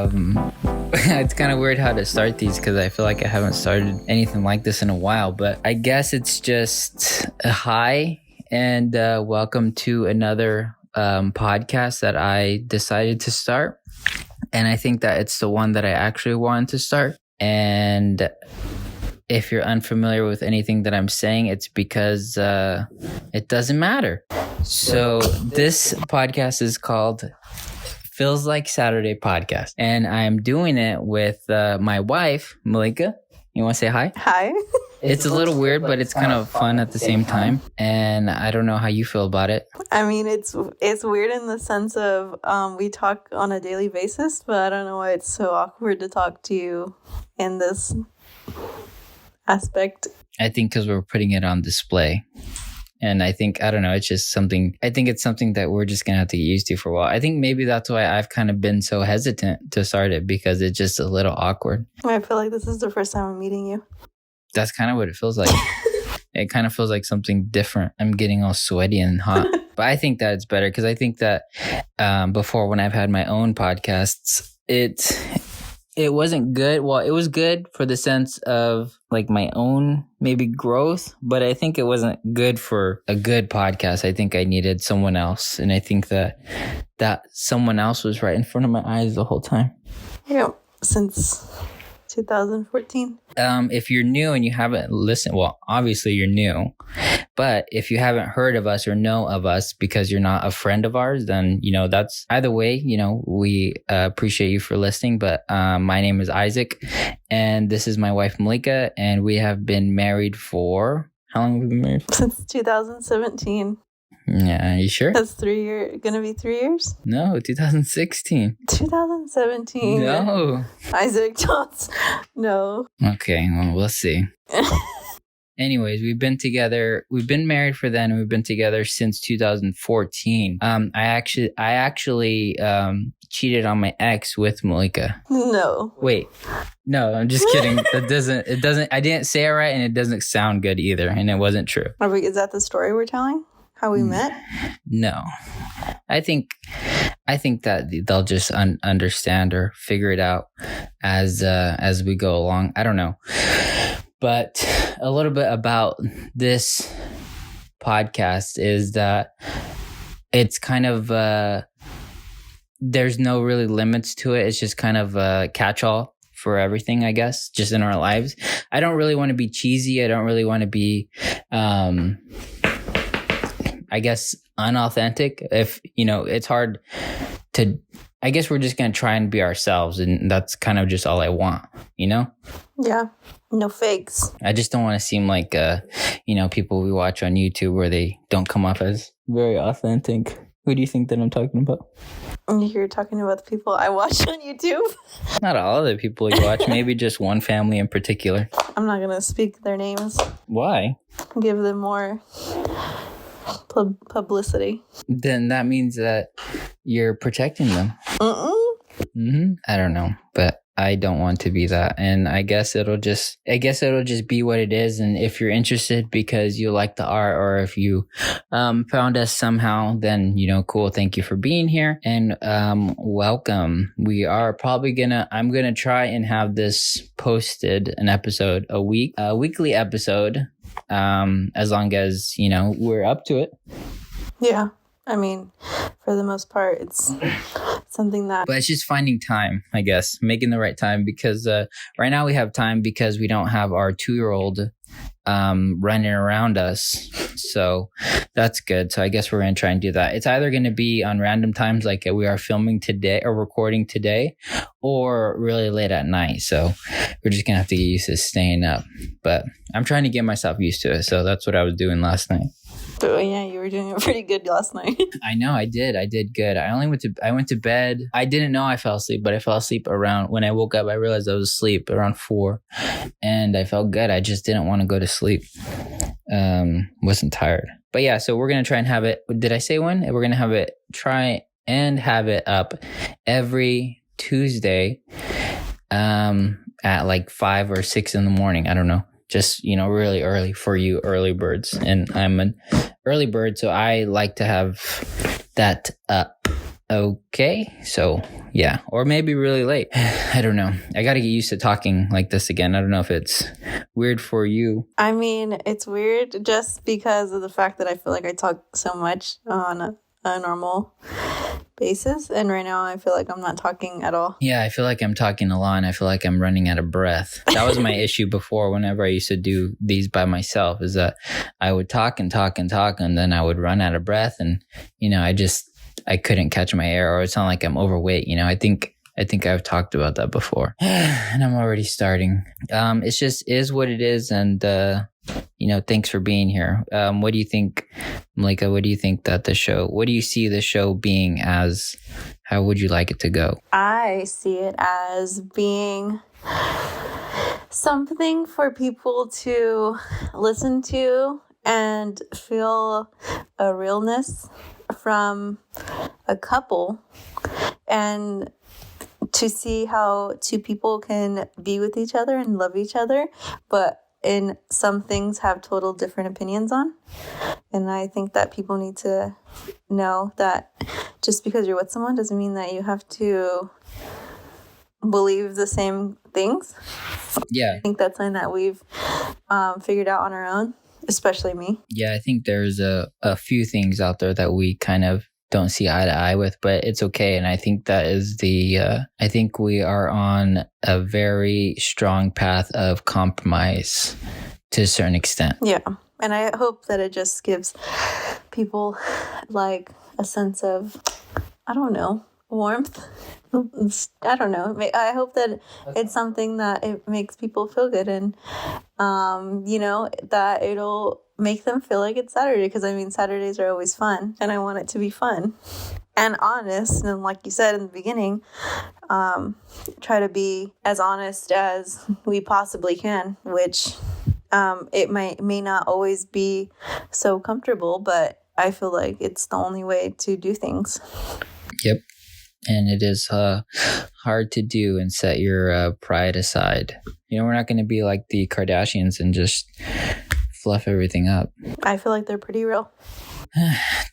It's kind of weird how to start these because I feel like I haven't started anything like this in a while, but I guess it's just a hi and welcome to another podcast that I decided to start. And I think that it's the one that I actually wanted to start. And if you're unfamiliar with anything that I'm saying, it's because it doesn't matter. So this podcast is called Feels Like Saturday Podcast. And I'm doing it with my wife, Melika. You want to say hi? Hi. It's a little weird, but it's kind of fun at the same time. And I don't know how you feel about it. I mean, it's weird in the sense of we talk on a daily basis, but I don't know why it's so awkward to talk to you in this aspect. I think because we're putting it on display. And I think, I don't know, it's just something, I think it's something that we're just going to have to get used to for a while. I think maybe that's why I've kind of been so hesitant to start it, because it's just a little awkward. I feel like this is the first time I'm meeting you. That's kind of what it feels like. It kind of feels like something different. I'm getting all sweaty and hot. But I think that it's better because I think that before, when I've had my own podcasts, it wasn't good. Well, it was good for the sense of like my own maybe growth, but I think it wasn't good for a good podcast. I think I needed someone else. And I think that someone else was right in front of my eyes the whole time. Yeah, since 2014. If you're new and you haven't listened, well, obviously you're new, but if you haven't heard of us or know of us because you're not a friend of ours, then, that's either way, we appreciate you for listening. But my name is Isaac and this is my wife, Melika, and we have been married for, how long have we been married? Since 2017. Yeah, are you sure? That's gonna be 3 years? No, 2016. 2017. No. Isaac Johnson. No. Okay, well, we'll see. Anyways, we've been married for then, and we've been together since 2014. I actually cheated on my ex with Melika. No. Wait. No, I'm just kidding. I didn't say it right, and it doesn't sound good either, and it wasn't true. Is that the story we're telling? How we met? No. I think that they'll just understand or figure it out as we go along. I don't know. But a little bit about this podcast is that it's kind of there's no really limits to it. It's just kind of a catch-all for everything, I guess, just in our lives. I don't really want to be cheesy. I don't really want to be I guess unauthentic. If it's hard to, I guess we're just going to try and be ourselves, and that's kind of just all I want, Yeah. No fakes. I just don't want to seem like people we watch on YouTube where they don't come off as very authentic. Who do you think that I'm talking about? You're talking about the people I watch on YouTube? Not all of the people you watch, maybe just one family in particular. I'm not going to speak their names. Why? Give them more publicity. Then that means that you're protecting them. I don't know, but I don't want to be that, and I guess it'll just be what it is. And if you're interested because you like the art, or if you found us somehow, then cool. Thank you for being here, and welcome. We are probably I'm gonna try and have this posted a weekly episode. As long as we're up to it. Yeah, I mean, for the most part, it's something that. But it's just finding time, I guess, making the right time, because right now we have time because we don't have our 2-year-old running around us, so that's good. So I guess we're gonna try and do that. It's either gonna be on random times, like we are filming today or recording today, or really late at night. So we're just gonna have to get used to staying up. But I'm trying to get myself used to it. So that's what I was doing last night. Oh yeah, you were doing it pretty good last night. I know, I did good. I went to bed. I didn't know I fell asleep, but I fell asleep when I woke up. I realized I was asleep around 4, and I felt good. I just didn't want to go to sleep. Wasn't tired. But yeah, so we're gonna try and have it. Did I say when? We're gonna try and have it up every Tuesday, at like 5 or 6 in the morning. I don't know. Just, really early for you early birds. And I'm an early bird, so I like to have that up Okay, so yeah, or maybe really late. I don't know. I got to get used to talking like this again. I don't know if it's weird for you. I mean, it's weird just because of the fact that I feel like I talk so much on a normal basis, and right now I feel like I'm not talking at all. Yeah, I feel like I'm talking a lot and I feel like I'm running out of breath. That was my issue before whenever I used to do these by myself, is that I would talk and talk and talk and then I would run out of breath, and I couldn't catch my air, or it's not like I'm overweight. I think I've talked about that before. And I'm already starting. It's just is what it is, and thanks for being here. What do you think, Melika? What do you think that what do you see the show being as? How would you like it to go? I see it as being something for people to listen to and feel a realness from a couple, and to see how two people can be with each other and love each other, but in some things have total different opinions on. And I think that people need to know that just because you're with someone doesn't mean that you have to believe the same things. Yeah. I think that's something that we've figured out on our own, especially me. Yeah, I think there's a few things out there that we kind of don't see eye to eye with, but it's okay. And I think that is I think we are on a very strong path of compromise to a certain extent. Yeah. And I hope that it just gives people like a sense of, I don't know, warmth. I don't know. I hope that it's something that it makes people feel good, and, that it'll make them feel like it's Saturday, because Saturdays are always fun, and I want it to be fun and honest. And like you said in the beginning, try to be as honest as we possibly can, which it may not always be so comfortable, but I feel like it's the only way to do things. Yep. And it is hard to do and set your pride aside. We're not going to be like the Kardashians and just fluff everything up. I feel like they're pretty real.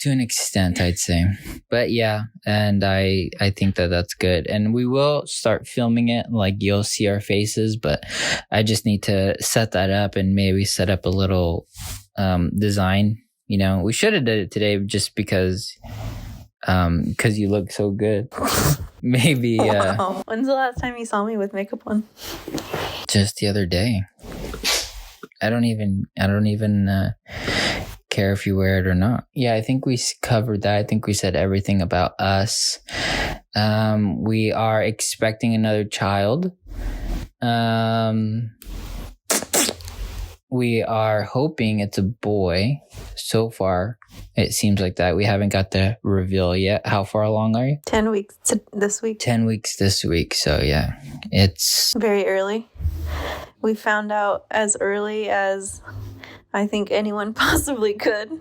To an extent, I'd say. But yeah, and I think that that's good. And we will start filming it, like you'll see our faces, but I just need to set that up and maybe set up a little design. We should have did it today just because you look so good. Maybe wow. When's the last time you saw me with makeup on? Just the other day. I don't even care if you wear it or not. Yeah, I think we covered that. I think we said everything about us. We are expecting another child. We are hoping it's a boy. So far, it seems like that. We haven't got the reveal yet. How far along are you? 10 weeks this week. 10 weeks this week. So yeah, it's very early. We found out as early as I think anyone possibly could,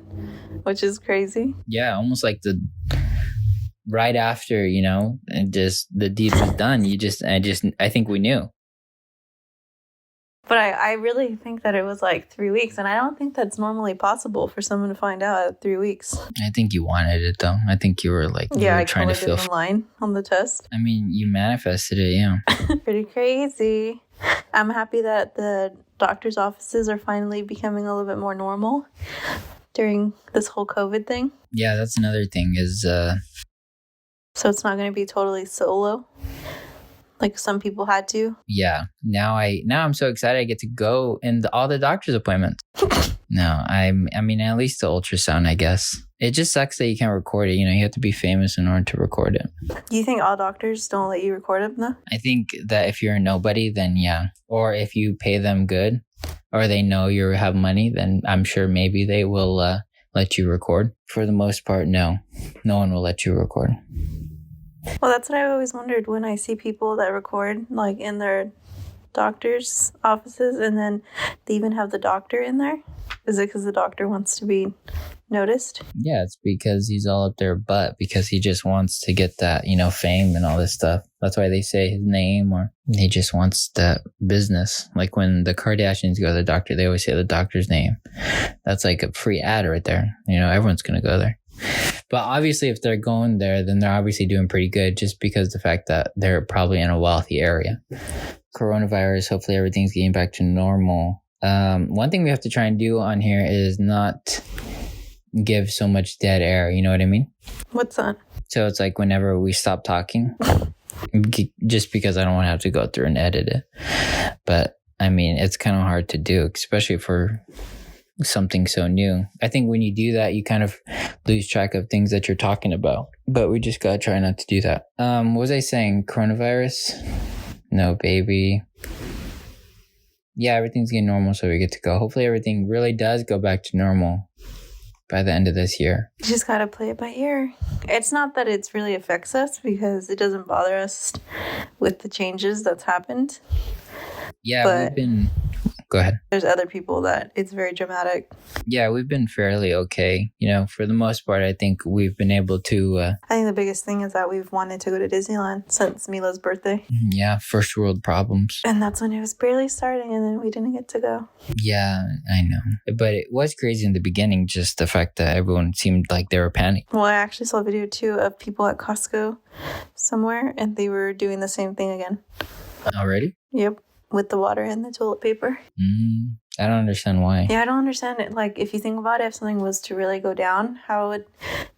which is crazy. Yeah, almost like right after, and just the deed was done. I think we knew. But I really think that it was like 3 weeks, and I don't think that's normally possible for someone to find out at 3 weeks. I think you wanted it, though. I think you were like, I trying to feel the line on the test. You manifested it, yeah. Pretty crazy. I'm happy that the doctor's offices are finally becoming a little bit more normal during this whole COVID thing. Yeah, that's another thing is... So it's not going to be totally solo, like some people had to. Yeah. Now I'm so excited I get to go in all the doctor's appointments. No, at least the ultrasound, I guess. It just sucks that you can't record it. You have to be famous in order to record it. Do you think all doctors don't let you record it, though? I think that if you're a nobody, then yeah. Or if you pay them good, or they know you have money, then I'm sure maybe they will let you record. For the most part, no. No one will let you record. Well, that's what I always wondered when I see people that record, like, in their doctor's offices, and then they even have the doctor in there. Is it because the doctor wants to be noticed? Yeah, it's because he's all up their butt, because he just wants to get that, fame and all this stuff. That's why they say his name, or he just wants that business. Like when the Kardashians go to the doctor, they always say the doctor's name. That's like a free ad right there. Everyone's going to go there. But obviously, if they're going there, then they're obviously doing pretty good just because the fact that they're probably in a wealthy area. Coronavirus, hopefully everything's getting back to normal. One thing we have to try and do on here is not give so much dead air. You know what I mean? What's that? So it's like whenever we stop talking, just because I don't want to have to go through and edit it. But I mean, it's kind of hard to do, especially for something so new. I think when you do that, you kind of lose track of things that you're talking about. But we just gotta try not to do that. What was I saying? Coronavirus? No, baby. Yeah, everything's getting normal, so we get to go. Hopefully everything really does go back to normal by the end of this year. You just gotta play it by ear. It's not that it really affects us because it doesn't bother us with the changes that's happened. Yeah, but go ahead. There's other people that it's very dramatic. Yeah, we've been fairly okay. You know, for the most part, I think we've been able to... I think the biggest thing is that we've wanted to go to Disneyland since Milo's birthday. Yeah, first world problems. And that's when it was barely starting and then we didn't get to go. Yeah, I know. But it was crazy in the beginning, just the fact that everyone seemed like they were panicking. Well, I actually saw a video too of people at Costco somewhere and they were doing the same thing again. Already? Yep. With the water and the toilet paper. I don't understand why. Yeah, I don't understand it. Like, if you think about it, if something was to really go down, how would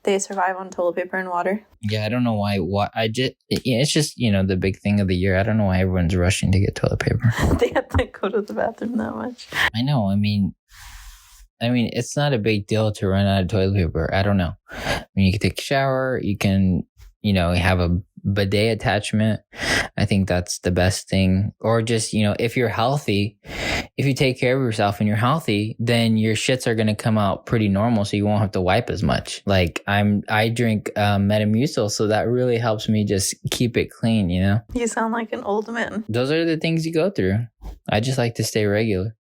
they survive on toilet paper and water? Yeah, I don't know why. It's just, you know, the big thing of the year. I don't know why everyone's rushing to get toilet paper. They have to go to the bathroom that much. I know. I mean, it's not a big deal to run out of toilet paper. I don't know. I mean, you can take a shower. You can, you know, have a bidet attachment. I think that's the best thing. Or just, you know, if you're healthy, if you take care of yourself and you're healthy, then your shits are going to come out pretty normal, so you won't have to wipe as much. Like I drink Metamucil, so that really helps me just keep it clean, you know? You sound like an old man. Those are the things you go through. I just like to stay regular.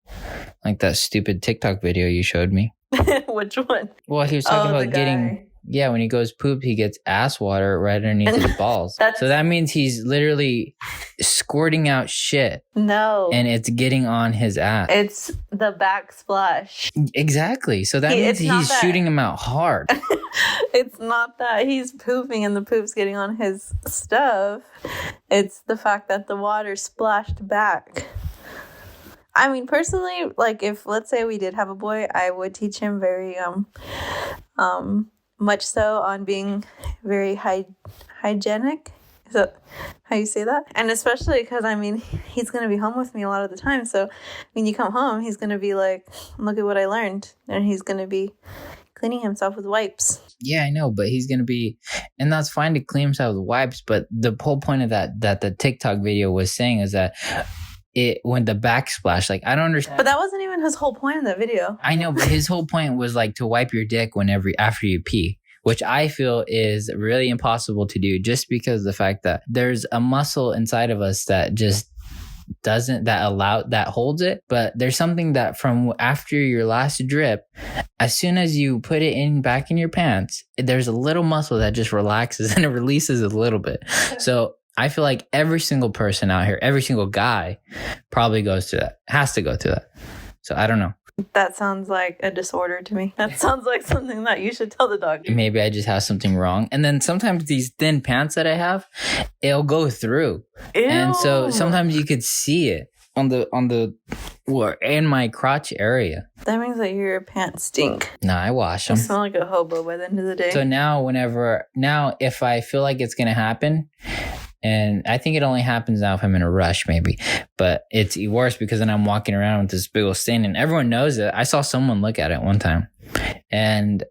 Like that stupid TikTok video you showed me. Which one? Well, he was talking about getting... Yeah, when he goes poop, he gets ass water right underneath his balls. So that means he's literally squirting out shit. No. And it's getting on his ass. It's the backsplash. Exactly. So that means he's shooting him out hard. It's not that he's pooping and the poop's getting on his stuff. It's the fact that the water splashed back. I mean, personally, like if, let's say we did have a boy, I would teach him very, much so on being very hygienic. Is that how you say that? And especially because, I mean, he's going to be home with me a lot of the time. So when you come home, he's going to be like, look at what I learned. And he's going to be cleaning himself with wipes. Yeah, I know, but he's going to be, and that's fine to clean himself with wipes. But the whole point of that the TikTok video was saying is that when the backsplash, like, I don't understand. But that wasn't even his whole point in the video. I know, but his whole point was like to wipe your dick after you pee, which I feel is really impossible to do just because of the fact that there's a muscle inside of us that just that holds it. But there's something that from after your last drip, as soon as you put it back in your pants, there's a little muscle that just relaxes and it releases a little bit. So I feel like every single person out here, every single guy probably goes through that, has to go through that. So I don't know. That sounds like a disorder to me. That sounds like something that you should tell the doctor. Maybe I just have something wrong. And then sometimes these thin pants that I have, it'll go through. Ew. And so sometimes you could see it in my crotch area. That means that your pants stink. No, I wash them. You smell like a hobo by the end of the day. So now if I feel like it's going to happen, and I think it only happens now if I'm in a rush, maybe. But it's worse because then I'm walking around with this big old stain and everyone knows it. I saw someone look at it one time. And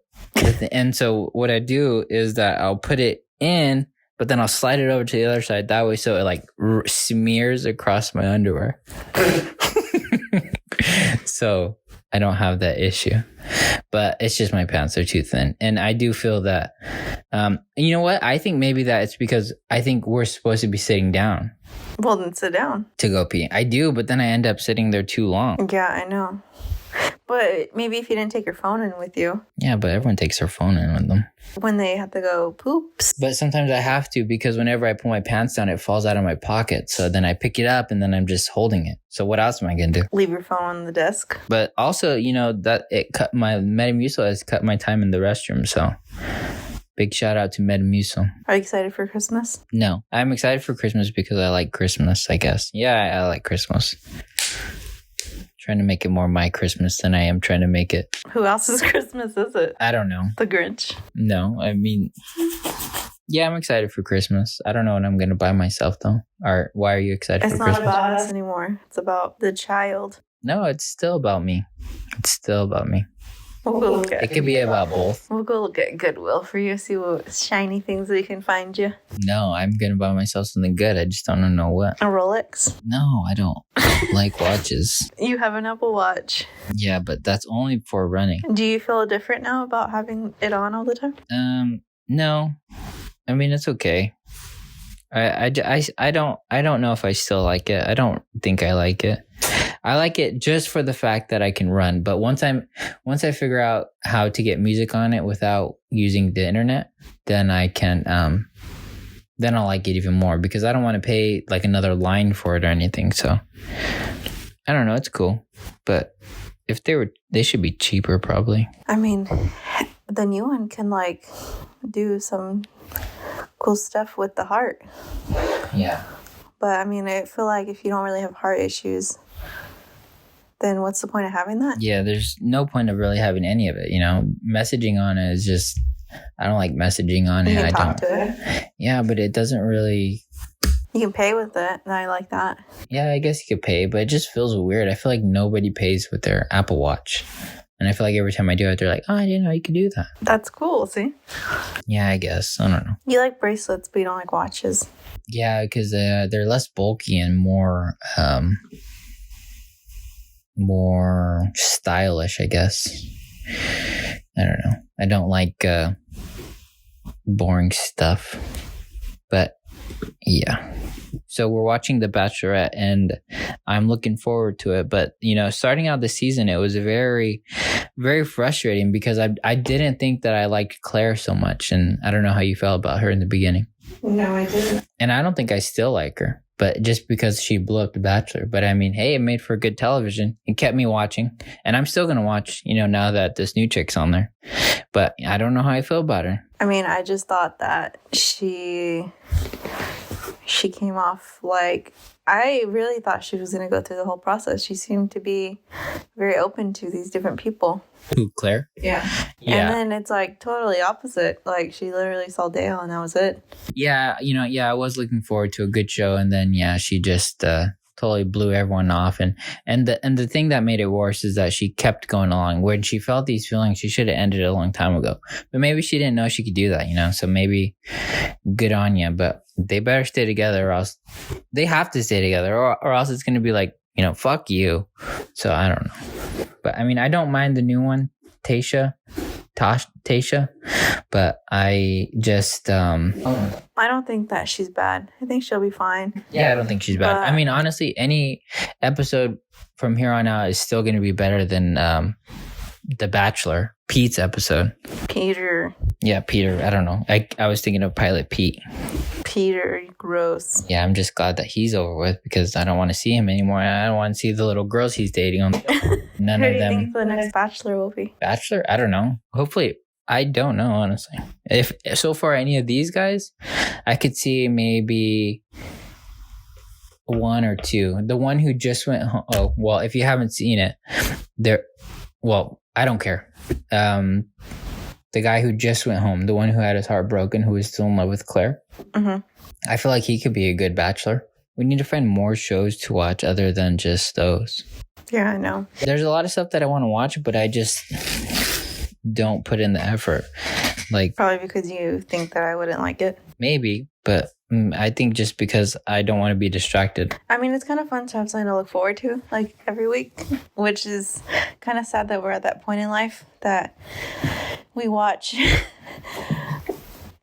so what I do is that I'll put it in, but then I'll slide it over to the other side that way so it like smears across my underwear. So I don't have that issue. But it's just my pants are too thin. And I do feel that, you know what? I think maybe that it's because I think we're supposed to be sitting down. Well, then sit down. To go pee. I do, but then I end up sitting there too long. Yeah, I know. But maybe if you didn't take your phone in with you. Yeah, but everyone takes their phone in with them. When they have to go poops. But sometimes I have to, because whenever I pull my pants down, it falls out of my pocket. So then I pick it up and then I'm just holding it. So what else am I going to do? Leave your phone on the desk. But also, that it cut my Metamucil has cut my time in the restroom. So big shout out to Metamucil. Are you excited for Christmas? No, I'm excited for Christmas because I like Christmas, I guess. Yeah, I like Christmas. Trying to make it more my Christmas than I am trying to make it. Who else's Christmas is it? I don't know. The Grinch. No, I mean, yeah, I'm excited for Christmas. I don't know what I'm going to buy myself, though. Or why are you excited for Christmas? It's not about us anymore. It's about the child. No, it's still about me. It's still about me. We'll go look at it. Could be about both. We'll go look at Goodwill for you, see what shiny things we can find you. No, I'm going to buy myself something good. I just don't know what. A Rolex? No, I don't like watches. You have an Apple Watch. Yeah, but that's only for running. Do you feel different now about having it on all the time? No. I mean, it's okay. I don't know if I still like it. I don't think I like it. I like it just for the fact that I can run. But once I figure out how to get music on it without using the internet, then I can then I'll like it even more, because I don't want to pay like another line for it or anything. So I don't know, it's cool. But if they should be cheaper probably. I mean, the new one can like do some cool stuff with the heart. Yeah. But I mean, I feel like if you don't really have heart issues, then what's the point of having that? Yeah, there's no point of really having any of it. Messaging on it is just, I don't like messaging on it. You can talk to it. Yeah, but it doesn't really. You can pay with it, and I like that. Yeah, I guess you could pay, but it just feels weird. I feel like nobody pays with their Apple Watch. And I feel like every time I do it, they're like, oh, I didn't know you could do that. That's cool, see? Yeah, I guess. I don't know. You like bracelets, but you don't like watches. Yeah, because they're less bulky and more stylish, I guess. I don't know. I don't like boring stuff. But yeah. So we're watching The Bachelorette, and I'm looking forward to it. But, starting out the season, it was very, very frustrating because I didn't think that I liked Claire so much. And I don't know how you felt about her in the beginning. No, I didn't. And I don't think I still like her, but just because she blew up The Bachelor. But I mean, hey, it made for good television. It kept me watching. And I'm still going to watch, now that this new chick's on there. But I don't know how I feel about her. I mean, I just thought that she came off like, I really thought she was going to go through the whole process. She seemed to be very open to these different people. Who, Claire? Yeah. And then it's like totally opposite. Like she literally saw Dale and that was it. Yeah, I was looking forward to a good show, and then she just totally blew everyone off. And the thing that made it worse is that she kept going along. When she felt these feelings, she should have ended it a long time ago. But maybe she didn't know she could do that, So maybe good on you. But they better stay together, or else they have to stay together, or else it's going to be like, fuck you. So I don't know. But I mean, I don't mind the new one, Tasha, but I just I don't think that she's bad. I think she'll be fine. Yeah, I don't think she's bad. I mean, honestly, any episode from here on out is still going to be better than The Bachelor, Pete's episode. Peter. Yeah, Peter. I don't know. I was thinking of Pilot Pete. Peter, gross. Yeah, I'm just glad that he's over with, because I don't want to see him anymore. I don't want to see the little girls he's dating on. None of them. Who do you think the next Bachelor will be? Bachelor? I don't know. Hopefully, I don't know, honestly. If so far any of these guys, I could see maybe one or two. The one who just went home. Oh, well, if you haven't seen it, I don't care. The guy who just went home, the one who had his heart broken, who was still in love with Claire. Mm-hmm. I feel like he could be a good bachelor. We need to find more shows to watch other than just those. Yeah, I know. There's a lot of stuff that I want to watch, but I just don't put in the effort. Like, probably because you think that I wouldn't like it. Maybe, but I think just because I don't want to be distracted. I mean, it's kind of fun to have something to look forward to, like every week, which is kind of sad that we're at that point in life that we watch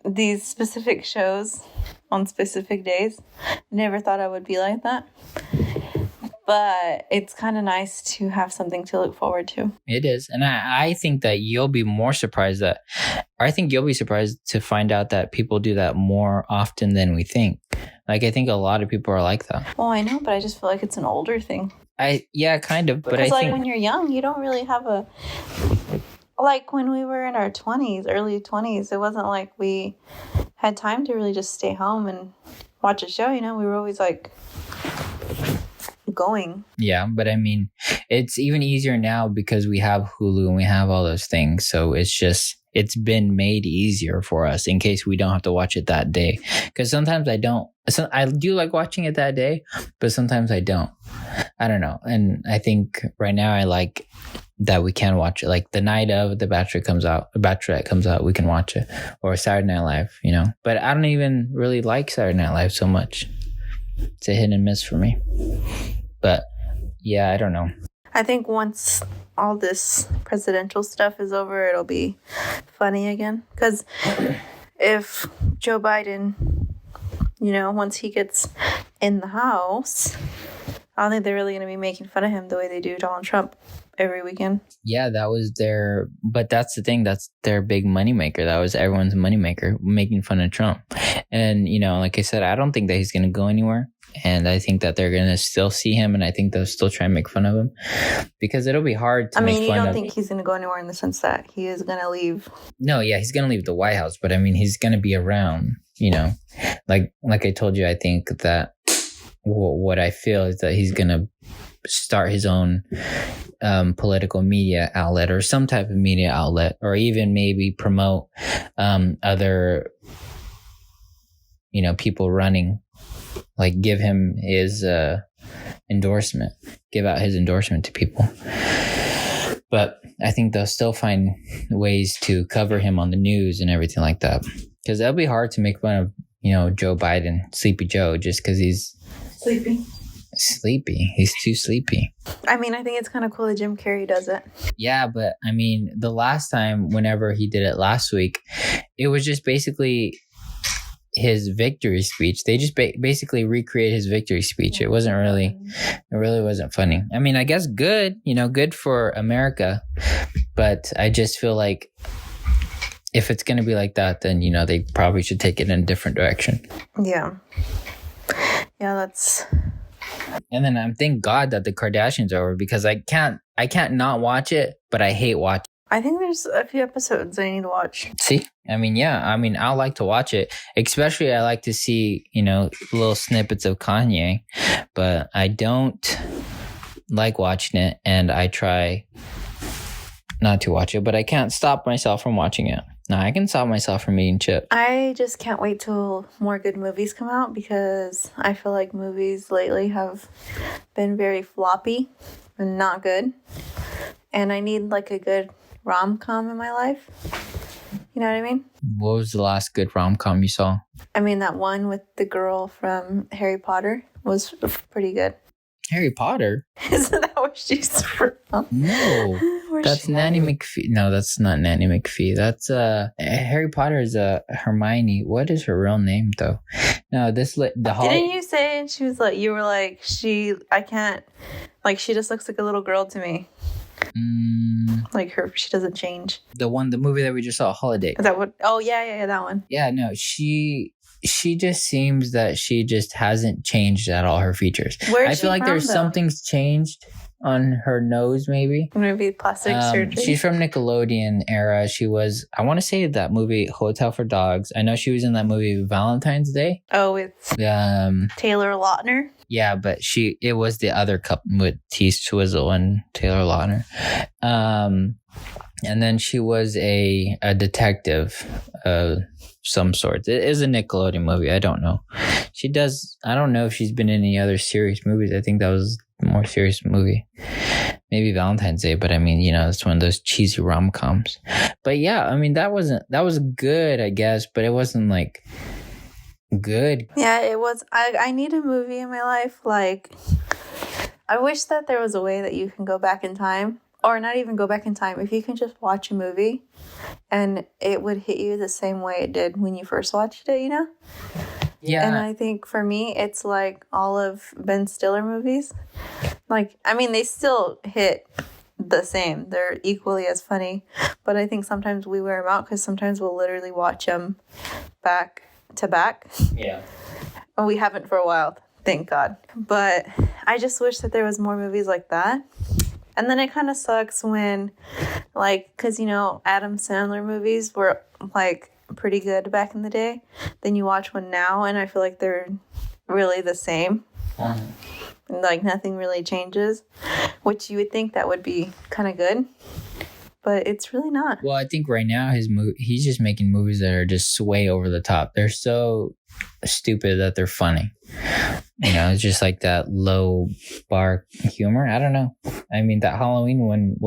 these specific shows on specific days. Never thought I would be like that. but it's kind of nice to have something to look forward to. It is. And I think that you'll be more surprised I think you'll be surprised to find out that people do that more often than we think. Like, I think a lot of people are like that. Well, I know, but I just feel like it's an older thing. Yeah, kind of. But I like think when you're young, you don't really have like when we were in our 20s, early 20s, it wasn't like we had time to really just stay home and watch a show, you know? We were always like going. Yeah, but I mean, it's even easier now because we have Hulu and we have all those things. So it's been made easier for us in case we don't have to watch it that day. Because sometimes I don't. I do like watching it that day, but sometimes I don't. I don't know. And I think right now I like that we can watch it. Like the night of the Bachelorette comes out, we can watch it. Or Saturday Night Live, you know. But I don't even really like Saturday Night Live so much. It's a hit and miss for me. But yeah, I don't know. I think once all this presidential stuff is over, it'll be funny again. Because if Joe Biden, you know, once he gets in the House, I don't think they're really going to be making fun of him the way they do Donald Trump every weekend. Yeah, but that's the thing. That's their big moneymaker. That was everyone's moneymaker, making fun of Trump. And, you know, like I said, I don't think that he's going to go anywhere. And I think that they're going to still see him. And I think they'll still try and make fun of him. Because it'll be hard to make fun of him. You don't think he's going to go anywhere in the sense that he is going to leave? No, yeah, he's going to leave the White House. But I mean, he's going to be around, you know. Like I told you, I think that what I feel is that he's going to start his own political media outlet or some type of media outlet, or even maybe promote other, you know, people running, like give him his endorsement, give out his endorsement to people. But I think they'll still find ways to cover him on the news and everything like that, because that'll be hard to make fun of, you know, Joe Biden, Sleepy Joe, just because he's sleepy. He's too sleepy. I mean, I think it's kind of cool that Jim Carrey does it. Yeah, but I mean, the last time, whenever he did it last week, it was just basically his victory speech. They just basically recreate his victory speech. It really wasn't funny. I mean, I guess good, you know, good for America. But I just feel like if it's going to be like that, then, you know, they probably should take it in a different direction. Yeah. Yeah, that's... And then thank God that the Kardashians are over, because I can't not watch it, but I hate watching. I think there's a few episodes I need to watch. See? I mean, yeah. I mean, I like to watch it. Especially I like to see, you know, little snippets of Kanye. But I don't like watching it, and I try not to watch it. But I can't stop myself from watching it. No, I can stop myself from eating chips. I just can't wait till more good movies come out, because I feel like movies lately have been very floppy and not good. And I need like a good rom-com in my life. You know what I mean? What was the last good rom-com you saw? I mean, that one with the girl from Harry Potter was pretty good. Harry Potter? Isn't that what she's from? No, that's Nanny McPhee. No, that's not Nanny McPhee. That's Harry Potter is Hermione. What is her real name though? No, Didn't you say she was like, you were like, I can't, like, she just looks like a little girl to me. Like she doesn't change. The movie that we just saw, Holiday. Is that what? Oh yeah, that one. Yeah, no, she just seems that she just hasn't changed at all her features. Where's I feel like there's something's changed on her nose, maybe. Maybe plastic surgery. She's from Nickelodeon era. She was, I want to say that movie Hotel for Dogs. I know she was in that movie Valentine's Day. Oh, with Taylor Lautner. Yeah, but it was the other couple with T. Swizzle and Taylor Lautner. And then she was a detective of some sort. It is a Nickelodeon movie. I don't know. I don't know if she's been in any other serious movies. I think that was a more serious movie. Maybe Valentine's Day, but I mean, you know, it's one of those cheesy rom-coms. But yeah, I mean, that was good, I guess, but it wasn't like good. Yeah, it was. I need a movie in my life. Like, I wish that there was a way that you can go back in time. Or not even go back in time. If you can just watch a movie and it would hit you the same way it did when you first watched it, you know? Yeah. And I think for me, it's like all of Ben Stiller movies. Like, I mean, they still hit the same. They're equally as funny. But I think sometimes we wear them out because sometimes we'll literally watch them back to back. Yeah. And we haven't for a while, thank God. But I just wish that there was more movies like that. And then it kind of sucks when, like, because, you know, Adam Sandler movies were, like, pretty good back in the day. Then you watch one now, and I feel like they're really the same. Like, nothing really changes, which you would think that would be kind of good, but it's really not. Well, I think right now he's just making movies that are just way over the top. They're so stupid that they're funny. You know, it's just like that low bar humor. I don't know. I mean, that Halloween one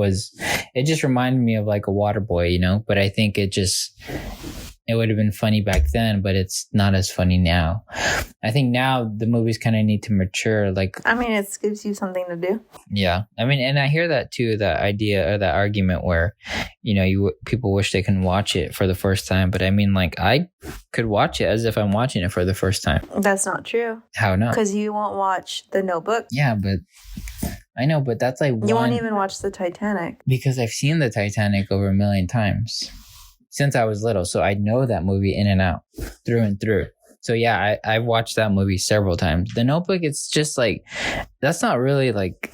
it just reminded me of like a Waterboy, you know, but I think it would have been funny back then, but it's not as funny now. I think now the movies kind of need to mature. Like, I mean, it gives you something to do. Yeah. I mean, and I hear that too, that idea or that argument where, you know, people wish they can watch it for the first time. But I mean, like, I could watch it as if I'm watching it for the first time. That's not true. How not? Because you won't watch The Notebook. Yeah, but I know, but that's like You won't even watch The Titanic. Because I've seen The Titanic over 1 million times since I was little. So I know that movie in and out, through and through. So yeah, I've watched that movie several times. The Notebook, it's just like, that's not really like,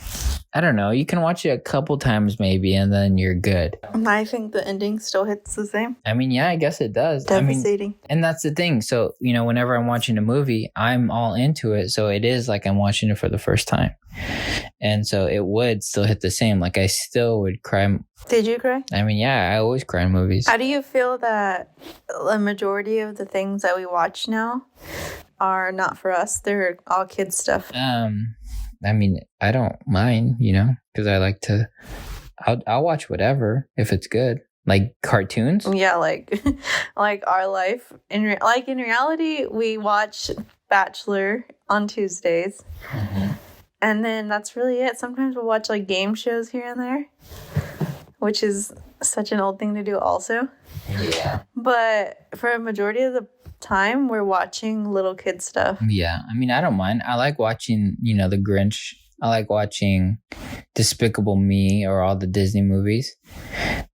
I don't know. You can watch it a couple times maybe, and then you're good. I think the ending still hits the same. I mean, yeah, I guess it does. Devastating. I mean, and that's the thing. So, you know, whenever I'm watching a movie, I'm all into it. So it is like I'm watching it for the first time. And so it would still hit the same. Like I still would cry. Did you cry? I mean, yeah, I always cry in movies. How do you feel that the majority of the things that we watch now are not for us? They're all kids stuff. I mean, I don't mind, you know, because I like to. I'll watch whatever if it's good, like cartoons. Yeah, like our life. In reality, we watch Bachelor on Tuesdays, and then that's really it. Sometimes we'll watch like game shows here and there, which is such an old thing to do, also. Yeah. But for a majority of the time, we're watching little kid stuff. Yeah, I mean, I don't mind. I like watching, you know, The Grinch. I like watching Despicable Me or all the Disney movies,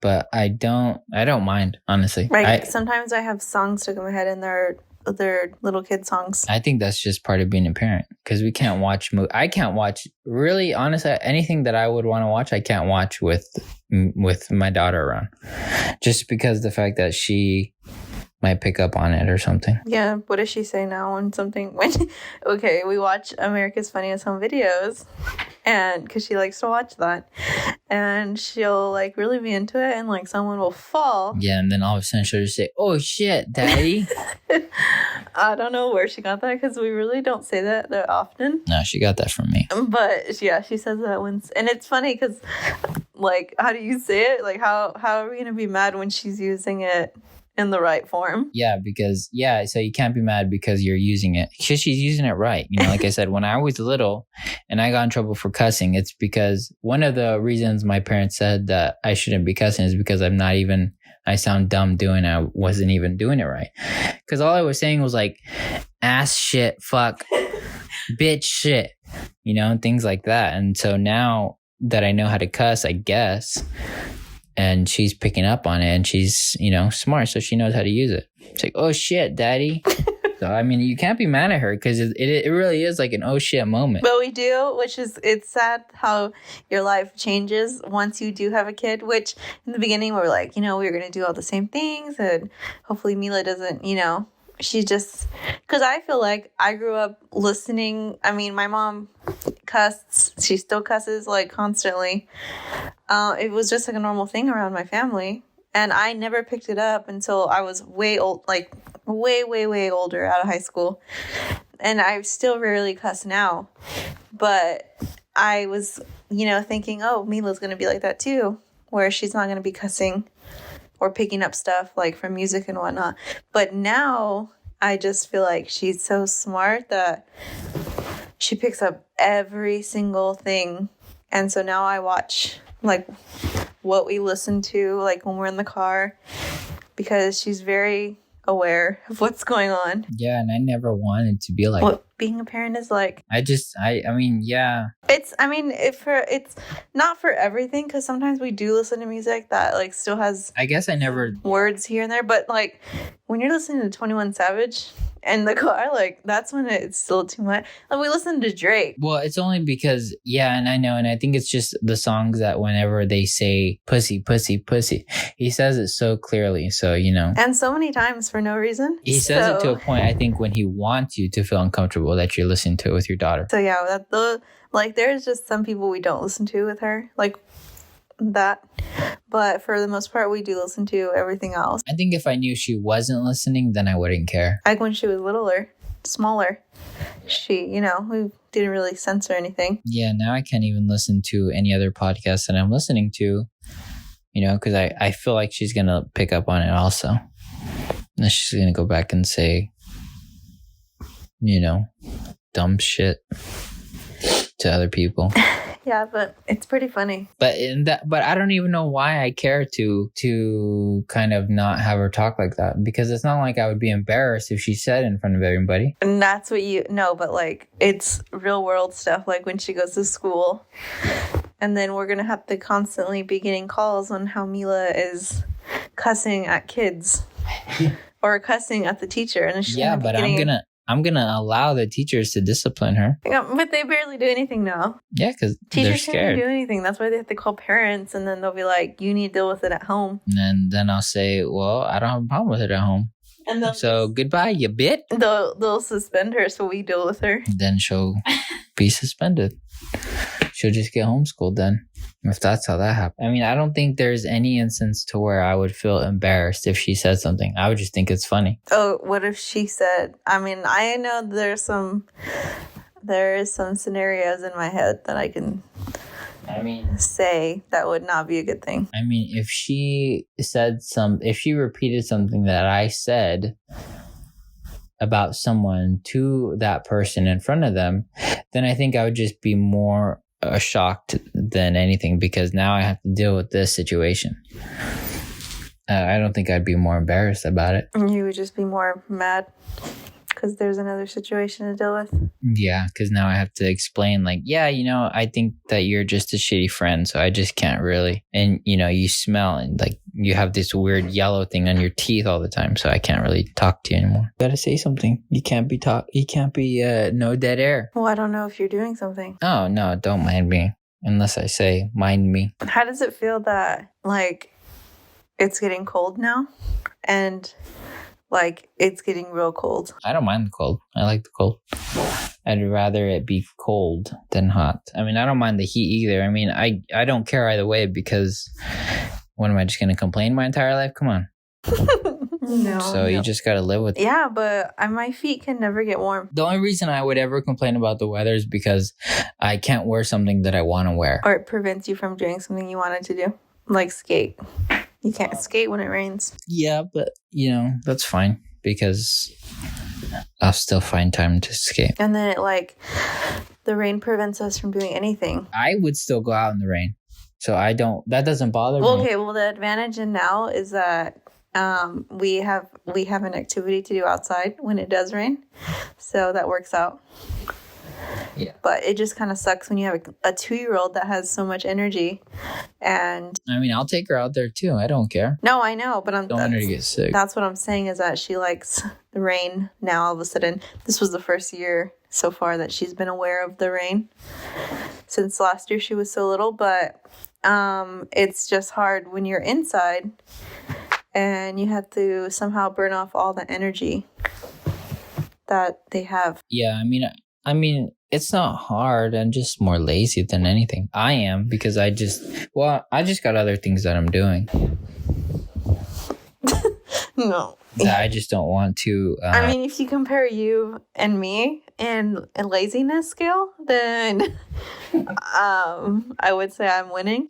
but I don't mind, honestly. Right. Sometimes I have songs stuck in my head, and they're little kid songs. I think that's just part of being a parent, because we can't watch I can't watch, really, honestly, anything that I would want to watch, I can't watch with my daughter around, just because the fact that she might pick up on it or something. Yeah, what does she say now when something okay, we watch America's Funniest Home Videos, and because she likes to watch that, and she'll like really be into it, and like someone will fall. Yeah, and then all of a sudden she'll just say, "Oh shit, daddy." I don't know where she got that, because we really don't say that often. No, she got that from me. But yeah, she says that once, and it's funny because, like, how do you say it? Like, how are we gonna be mad when she's using it in the right form? Yeah, so you can't be mad because you're using it. She's using it right. You know, like I said, when I was little and I got in trouble for cussing, it's because one of the reasons my parents said that I shouldn't be cussing is because I sound dumb doing it. I wasn't even doing it right. Because all I was saying was like ass shit, fuck, bitch shit, you know, and things like that. And so now that I know how to cuss, I guess, and she's picking up on it, and she's, you know, smart, so she knows how to use it. It's like, oh shit, daddy. So, I mean, you can't be mad at her, because it really is like an oh shit moment. But we do, it's sad how your life changes once you do have a kid, which in the beginning we were like, you know, we were going to do all the same things, and hopefully Mila doesn't, you know, she just, because I feel like I grew up listening. I mean, my mom cussed. She still cusses like constantly. It was just like a normal thing around my family. And I never picked it up until I was way old, like way, way, way older, out of high school. And I still rarely cuss now. But I was, you know, thinking, oh, Mila's going to be like that too, where she's not going to be cussing or picking up stuff like from music and whatnot. But now I just feel like she's so smart that she picks up every single thing. And so now I watch like what we listen to, like when we're in the car, because she's very aware of what's going on. Yeah, and I never wanted to be like being a parent is like. I mean, yeah. It's not for everything, because sometimes we do listen to music that like still has. I guess I never words here and there, but like when you're listening to 21 Savage in the car, like that's when it's still too much. Like we listen to Drake. Well, it's only because, yeah, and I know, and I think it's just the songs that whenever they say pussy, pussy, pussy, he says it so clearly. So, you know. And so many times for no reason. He says it to a point, I think, when he wants you to feel uncomfortable that you're listening to it with your daughter. So yeah, like there's just some people we don't listen to with her. Like that, but for the most part we do listen to everything else. I think if I knew she wasn't listening, then I wouldn't care. Like when she was smaller, she, you know, we didn't really censor anything. Yeah, now I can't even listen to any other podcast that I'm listening to, you know, because I feel like she's gonna pick up on it also, and then she's gonna go back and say, you know, dumb shit to other people. Yeah, but it's pretty funny. But I don't even know why I care to kind of not have her talk like that, because it's not like I would be embarrassed if she said it in front of everybody. And that's what you know, but like it's real world stuff, like when she goes to school, and then we're gonna have to constantly be getting calls on how Mila is cussing at kids or cussing at the teacher, and she's but I'm gonna allow the teachers to discipline her. Yeah, but they barely do anything now. Yeah, because they're scared. Teachers can't do anything. That's why they have to call parents, and then they'll be like, "You need to deal with it at home." And then I'll say, "Well, I don't have a problem with it at home." And so goodbye, you bit. They'll suspend her, so we deal with her. Then she'll be suspended. She'll just get homeschooled then, if that's how that happens. I mean, I don't think there's any instance to where I would feel embarrassed if she said something. I would just think it's funny. Oh, what if she said, I mean, I know there is some scenarios in my head that I can say that would not be a good thing. I mean, if she repeated something that I said about someone to that person in front of them, then I think I would just be more shocked than anything, because now I have to deal with this situation. I don't think I'd be more embarrassed about it. You would just be more mad because there's another situation to deal with. Yeah, because now I have to explain, like, yeah, you know, I think that you're just a shitty friend, so I just can't really. And, you know, you smell and, like, you have this weird yellow thing on your teeth all the time, so I can't really talk to you anymore. You gotta say something. You can't be no dead air. Well, I don't know if you're doing something. Oh, no, don't mind me. Unless I say, mind me. How does it feel that, like, it's getting cold now? And... like, it's getting real cold. I don't mind the cold. I like the cold. I'd rather it be cold than hot. I mean, I don't mind the heat either. I mean, I don't care either way, because what am I just going to complain my entire life? Come on. No. So you just got to live with it. Yeah, but my feet can never get warm. The only reason I would ever complain about the weather is because I can't wear something that I want to wear. Or it prevents you from doing something you wanted to do, like skate. You can't skate when it rains. Yeah, but, you know, that's fine, because I'll still find time to skate. And then the rain prevents us from doing anything. I would still go out in the rain. So that doesn't bother me. Okay, well, the advantage in now is that we have an activity to do outside when it does rain. So that works out. Yeah. But it just kind of sucks when you have a 2-year-old that has so much energy. And I mean, I'll take her out there too. I don't care. No, I know, but don't want her to get sick. That's what I'm saying, is that she likes the rain now. All of a sudden, this was the first year so far that she's been aware of the rain. Since last year, she was so little, but it's just hard when you're inside and you have to somehow burn off all the energy that they have. Yeah, I mean, it's not hard. I'm just more lazy than anything. I am, because I just got other things that I'm doing. No. That I just don't want to. I mean, if you compare you and me in a laziness scale, then I would say I'm winning.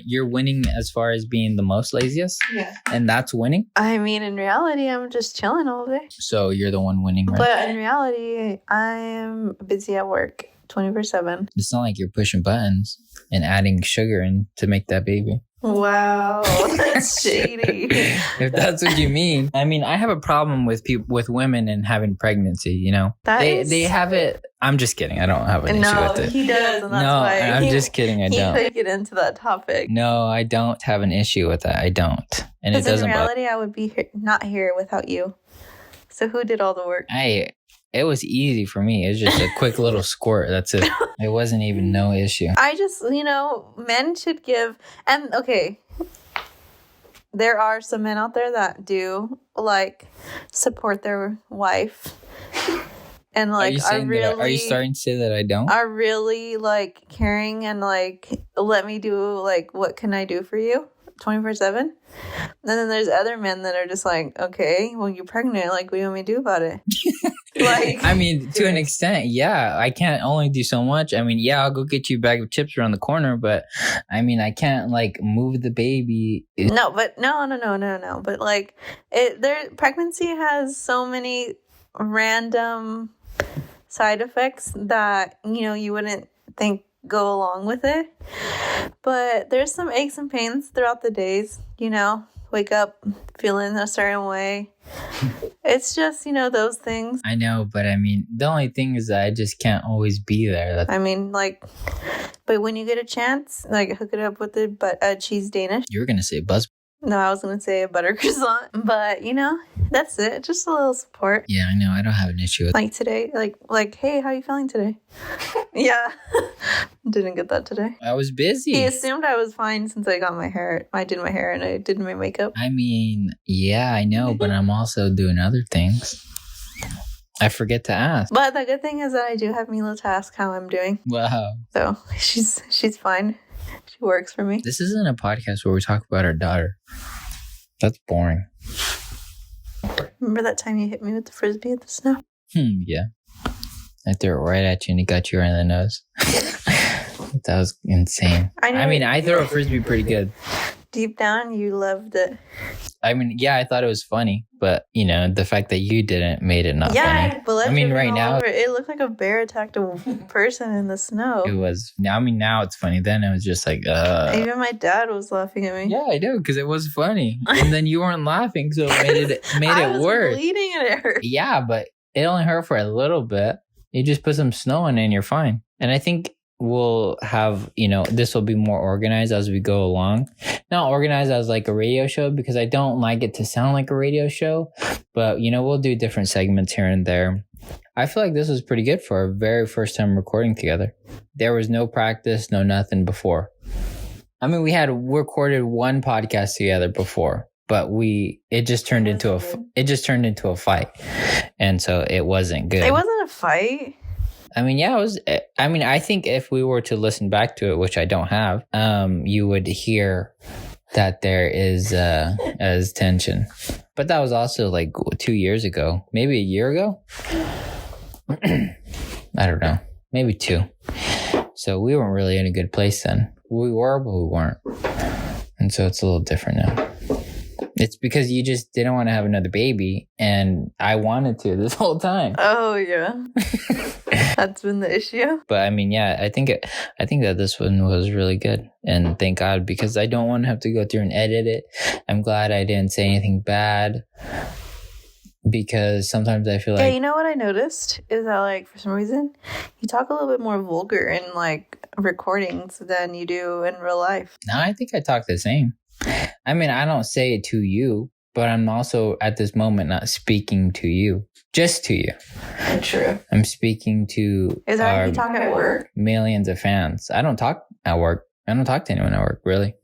You're winning as far as being the most laziest? Yeah. And that's winning? I mean, in reality, I'm just chilling all day. So you're the one winning, right? But in reality, I am busy at work 24/7. It's not like you're pushing buttons and adding sugar in to make that baby. Wow, that's shady. If that's what you mean. I mean, I have a problem with with women and having pregnancy, you know. They have it. I'm just kidding. I don't have an issue with it. He does, and that's why I'm just kidding. I don't. He could get into that topic. No, I don't have an issue with that. I don't. And it doesn't. In reality, I would be not here without you. So who did all the work? It was easy for me. It was just a quick little squirt. That's it. It wasn't even no issue. I just, men should give, and okay, there are some men out there that do support their wife. And are you starting to say that I don't? Are really caring and let me do what can I do for you 24/7? And then there's other men that are just okay, well, you're pregnant, what do you want me to do about it? I mean, to an extent, yeah. I can't only do so much. I mean, yeah, I'll go get you a bag of chips around the corner, but I mean, I can't move the baby. No. But pregnancy has so many random side effects that you wouldn't think go along with it. But there's some aches and pains throughout the days, wake up feeling a certain way. It's just, those things. I know, but I mean, the only thing is that I just can't always be there. But when you get a chance, hook it up with a cheese Danish. You were going to say buzz. No, I was going to say a butter croissant. But, that's it. Just a little support. Yeah, I know. I don't have an issue with it. Today, hey, how are you feeling today? Yeah. Didn't get that today. I was busy. He assumed I was fine since I got my hair. I did my hair and I did my makeup. I mean, yeah, I know, but I'm also doing other things. I forget to ask. But the good thing is that I do have Milo to ask how I'm doing. Wow. So she's fine. She works for me. This isn't a podcast where we talk about our daughter. That's boring. Remember that time you hit me with the frisbee at the snow? Yeah. I threw it right at you and it got you right in the nose. That was insane. I throw a frisbee pretty good. Deep down, you loved it. I mean, yeah, I thought it was funny, but the fact that you didn't made it not funny. Yeah, but right now it looked like a bear attacked a person in the snow. It was. Now it's funny. Then it was just Even my dad was laughing at me. Yeah, I know, because it was funny, and then you weren't laughing, so it made it worse. Bleeding and it hurt. Yeah, but it only hurt for a little bit. You just put some snow in it and you're fine. And I think we'll have, this will be more organized as we go along. Not organized as a radio show, because I don't like it to sound like a radio show. But, we'll do different segments here and there. I feel like this was pretty good for our very first time recording together. There was no practice, no nothing before. I mean, we had recorded one podcast together before, but it just turned into a fight. And so it wasn't good. It wasn't a fight. I mean, yeah, it was. I mean, I think if we were to listen back to it, which I don't have, you would hear that there is tension. But that was also 2 years ago, maybe a year ago. I don't know, maybe 2. So we weren't really in a good place then. We were, but we weren't. And so it's a little different now. It's because you just didn't want to have another baby, and I wanted to this whole time. Oh, yeah. That's been the issue. But I mean, yeah, I think that this one was really good, and thank God, because I don't want to have to go through and edit it. I'm glad I didn't say anything bad, because sometimes I feel like... Yeah, you know what I noticed is that for some reason you talk a little bit more vulgar in recordings than you do in real life. No, I think I talk the same. I mean, I don't say it to you, but I'm also at this moment not speaking to you, just to you. True. I'm speaking to Is that how you talk at work? Millions of fans. I don't talk at work. I don't talk to anyone at work, really.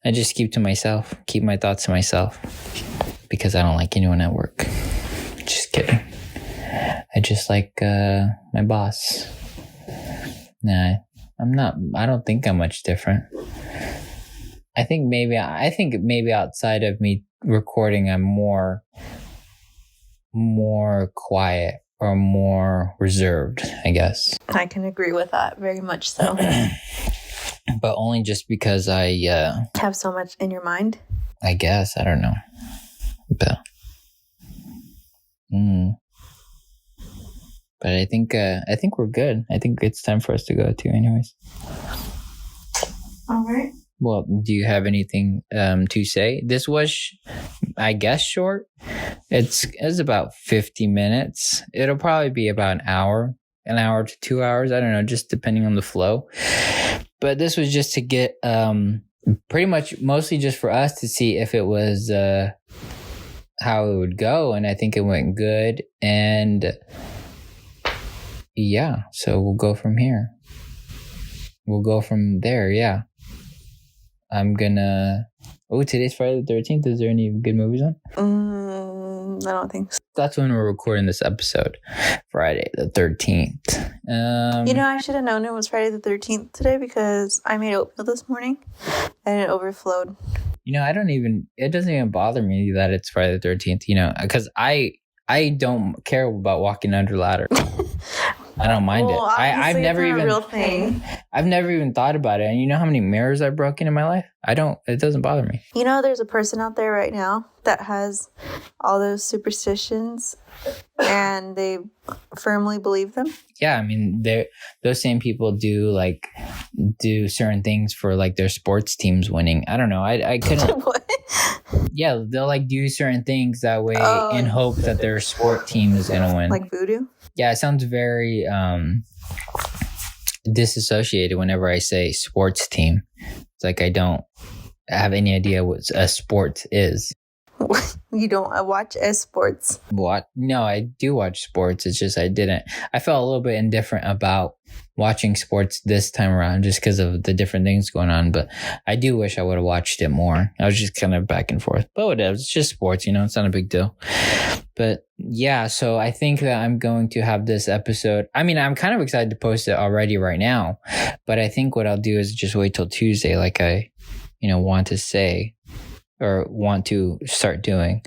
I just keep to myself, keep my thoughts to myself, because I don't like anyone at work. Just kidding. I just like my boss. Nah, I don't think I'm much different. I think maybe outside of me recording, I'm more quiet or more reserved, I guess. I can agree with that, very much so. But only just because I have so much in your mind. I guess, I don't know. But but I think we're good. I think it's time for us to go too, anyways. All right. Well, do you have anything to say? This was, I guess, short. It's about 50 minutes. It'll probably be about an hour to 2 hours. I don't know, just depending on the flow. But this was just to get pretty much mostly just for us to see if it was how it would go. And I think it went good. And yeah, so we'll go from here. We'll go from there, yeah. I'm gonna... Oh, today's Friday the 13th. Is there any good movies on? I don't think so. That's when we're recording this episode. Friday the 13th. I should have known it was Friday the 13th today because I made oatmeal this morning and it overflowed. It doesn't even bother me that it's Friday the 13th, because I don't care about walking under ladder. I don't mind it. I've never even... real thing. I've never even thought about it. And you know how many mirrors I've broken in my life? It doesn't bother me. There's a person out there right now that has all those superstitions and they firmly believe them. Yeah, I mean, those same people do certain things for their sports teams winning. I don't know. I couldn't... What? Yeah, they'll do certain things that way in hope that their sport team is going to win. Like voodoo? Yeah, it sounds very disassociated whenever I say sports team. It's like I don't have any idea what a sport is. You don't watch sports? What? No, I do watch sports. It's just I didn't. I felt a little bit indifferent about watching sports this time around just because of the different things going on. But I do wish I would have watched it more. I was just kind of back and forth. But whatever. It's just sports, it's not a big deal. But yeah, so I think that I'm going to have this episode. I mean, I'm kind of excited to post it already right now. But I think what I'll do is just wait till Tuesday like I, want to say or want to start doing.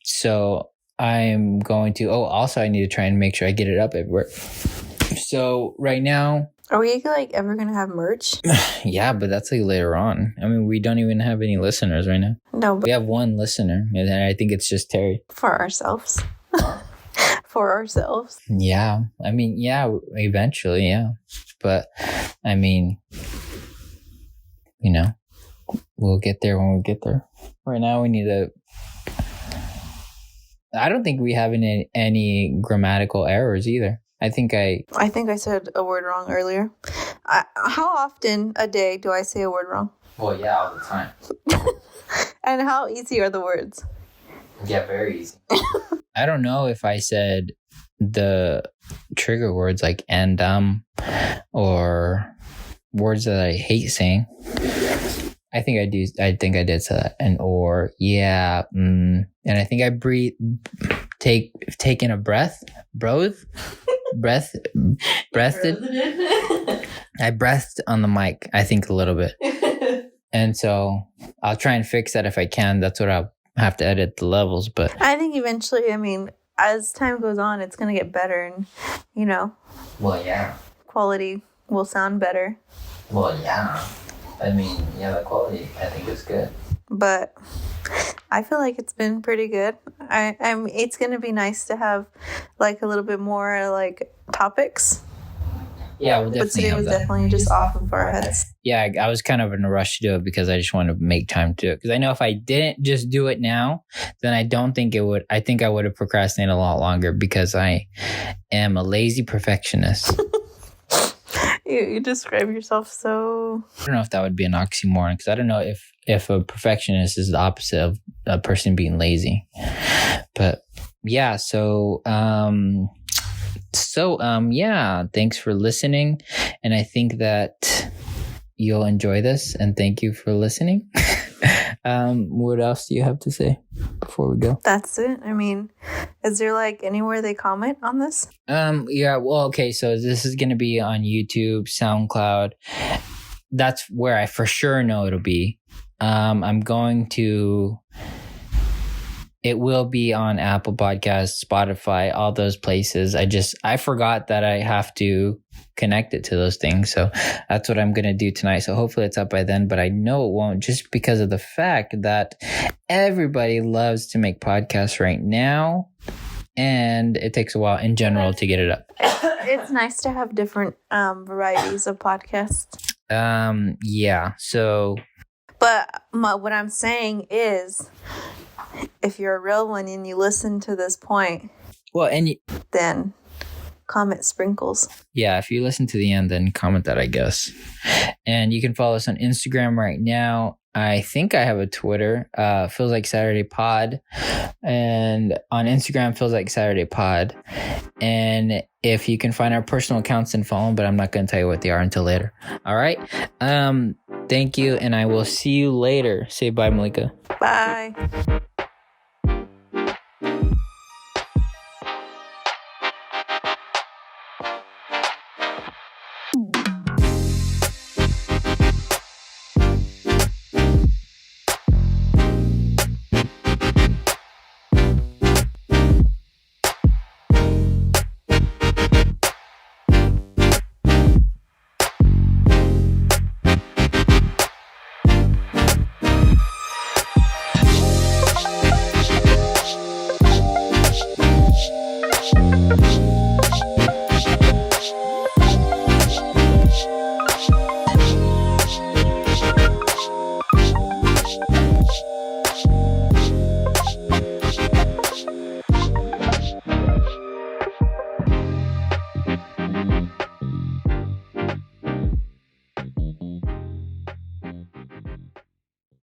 So I'm going to... Oh, also I need to try and make sure I get it up everywhere. So right now... Are we ever going to have merch? Yeah, but that's later on. I mean, we don't even have any listeners right now. No, but... We have one listener, and I think it's just Terry. For ourselves. For ourselves. Yeah. I mean, yeah, eventually, yeah. But, I mean, we'll get there when we get there. Right now, we need to... I don't think we have any grammatical errors either. I think I said a word wrong earlier. How often a day do I say a word wrong? Well, yeah, all the time. And how easy are the words? Yeah, very easy. I don't know if I said the trigger words like and or words that I hate saying. I think I do. I think I did say that. And or yeah, and I think I taking a breath, breathed. I breathed on the mic, I think, a little bit. And so I'll try and fix that if I can. That's what I'll have to edit the levels. But I think eventually, as time goes on, it's going to get better. And, Well, yeah. Quality will sound better. Well, yeah. I mean, yeah, the quality, I think, is good. But I feel like it's been pretty good. It's going to be nice to have, a little bit more, topics. Yeah, we'll definitely. But today was definitely just off of our heads. Yeah, I was kind of in a rush to do it because I just wanted to make time to do it. Because I know if I didn't just do it now, then I don't think it would. I think I would have procrastinated a lot longer because I am a lazy perfectionist. You describe yourself so... I don't know if that would be an oxymoron because I don't know if a perfectionist is the opposite of a person being lazy. But yeah, so yeah, thanks for listening. And I think that you'll enjoy this. And thank you for listening. What else do you have to say before we go? That's it. I mean, is there anywhere they comment on this? Yeah, well, okay. So this is going to be on YouTube, SoundCloud. That's where I for sure know it'll be. It will be on Apple Podcasts, Spotify, all those places. I forgot that I have to connect it to those things. So that's what I'm going to do tonight. So hopefully it's up by then, but I know it won't just because of the fact that everybody loves to make podcasts right now. And it takes a while in general to get it up. It's nice to have different varieties of podcasts. Yeah. So But what I'm saying is, if you're a real one and you listen to this point, well, and then comment sprinkles. Yeah, if you listen to the end, then comment that, I guess. And you can follow us on Instagram right now. I think I have a Twitter, Feels Like Saturday Pod. And on Instagram, Feels Like Saturday Pod. And if you can find our personal accounts and follow them, but I'm not going to tell you what they are until later. All right. Thank you. And I will see you later. Say bye, Melika. Bye.